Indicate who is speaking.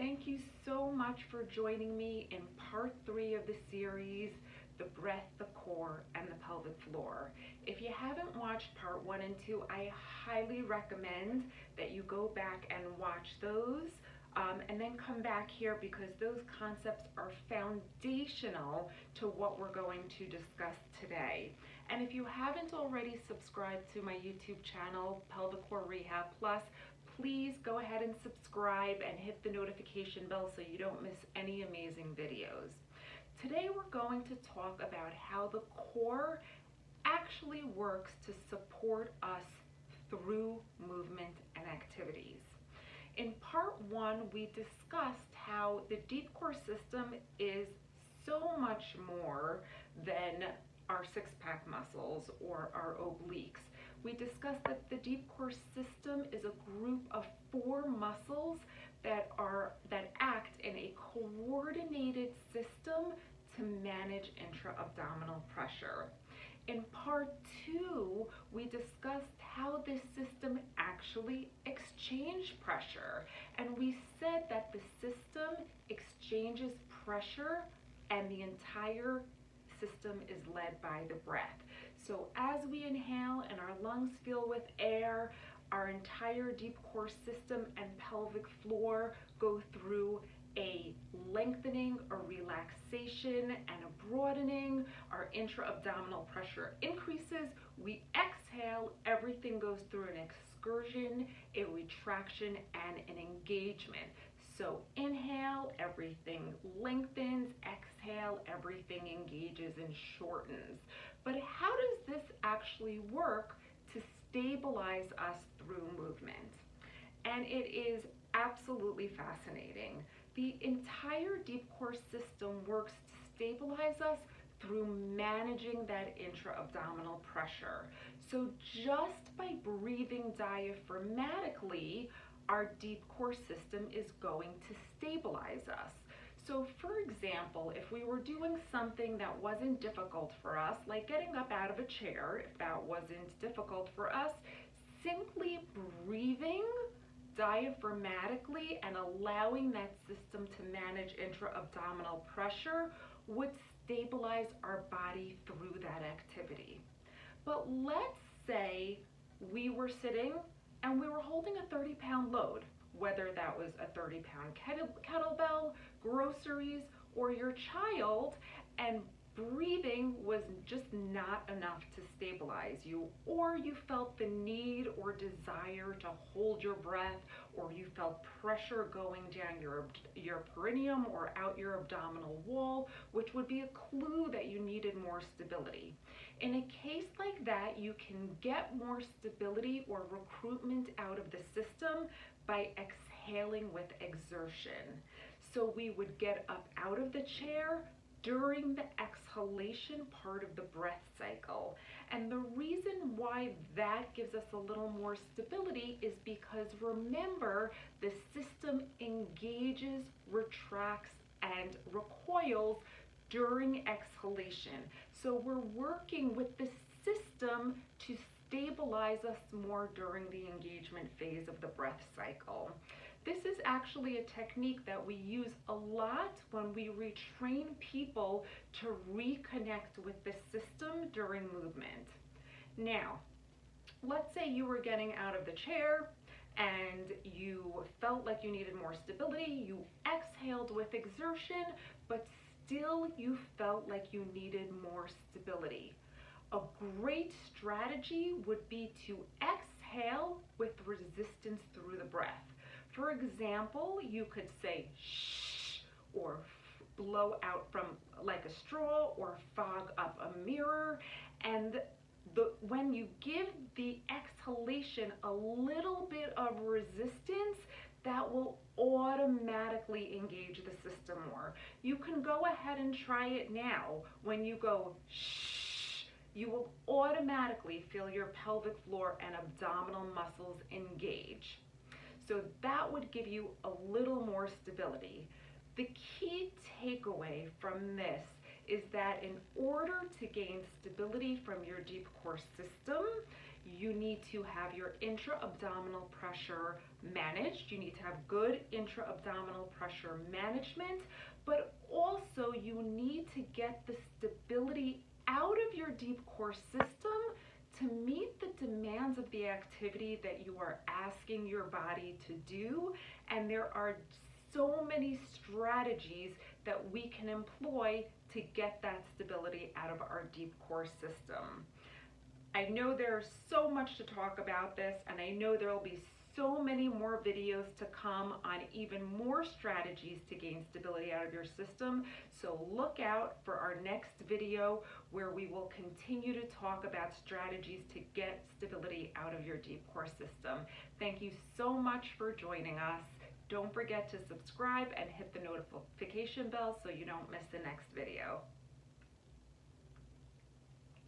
Speaker 1: Thank you so much for joining me in part 3 of the series, The Breath, the Core, and the Pelvic Floor. If you haven't watched part 1 and 2, I highly recommend that you go back and watch those and then come back here because those concepts are foundational to what we're going to discuss today. And if you haven't already subscribed to my YouTube channel, Pelvicore Rehab Plus, please go ahead and subscribe and hit the notification bell so you don't miss any amazing videos. Today we're going to talk about how the core actually works to support us through movement and activities. In part 1, we discussed how the deep core system is so much more than our six-pack muscles or our obliques. We discussed that the deep core system is a group of 4 muscles that act in a coordinated system to manage intra-abdominal pressure. In part 2, we discussed how this system actually exchanges pressure, and we said that the system exchanges pressure and the entire system is led by the breath. So as we inhale and our lungs fill with air, our entire deep core system and pelvic floor go through a lengthening, a relaxation, and a broadening. Our intra-abdominal pressure increases. We exhale, everything goes through an excursion, a retraction, and an engagement. So inhale, everything lengthens. Exhale, everything engages and shortens. But how does this actually work to stabilize us through movement? And it is absolutely fascinating. The entire deep core system works to stabilize us through managing that intra-abdominal pressure. So just by breathing diaphragmatically, our deep core system is going to stabilize us. So for example, if we were doing something that wasn't difficult for us, like getting up out of a chair, if that wasn't difficult for us, simply breathing diaphragmatically and allowing that system to manage intra-abdominal pressure would stabilize our body through that activity. But let's say we were sitting and we were holding a 30-pound load, whether that was a 30-pound kettlebell, groceries, or your child, and breathing was just not enough to stabilize you, or you felt the need or desire to hold your breath, or you felt pressure going down your perineum or out your abdominal wall, which would be a clue that you needed more stability. In a case like that, you can get more stability or recruitment out of the system by exhaling with exertion. So we would get up out of the chair during the exhalation part of the breath cycle. And the reason why that gives us a little more stability is because, remember, the system engages, retracts, and recoils during exhalation. So we're working with the system to stabilize us more during the engagement phase of the breath cycle. This is actually a technique that we use a lot when we retrain people to reconnect with the system during movement. Now, let's say you were getting out of the chair and you felt like you needed more stability. You exhaled with exertion, but still you felt like you needed more stability. A great strategy would be to exhale with resistance through the breath. For example, you could say shh, or blow out from like a straw, or fog up a mirror. And when you give the exhalation a little bit of resistance, that will automatically engage the system more. You can go ahead and try it now. When you go shh, you will automatically feel your pelvic floor and abdominal muscles engage. So that would give you a little more stability. The key takeaway from this is that in order to gain stability from your deep core system, you need to have your intra-abdominal pressure managed. You need to have good intra-abdominal pressure management, but also you need to get the stability out of your deep core system to meet the demands of the activity that you are asking your body to do. And there are so many strategies that we can employ to get that stability out of our deep core system. I know there's so much to talk about this, and I know there will be so many more videos to come on even more strategies to gain stability out of your system. So look out for our next video where we will continue to talk about strategies to get stability out of your deep core system. Thank you so much for joining us. Don't forget to subscribe and hit the notification bell so you don't miss the next video.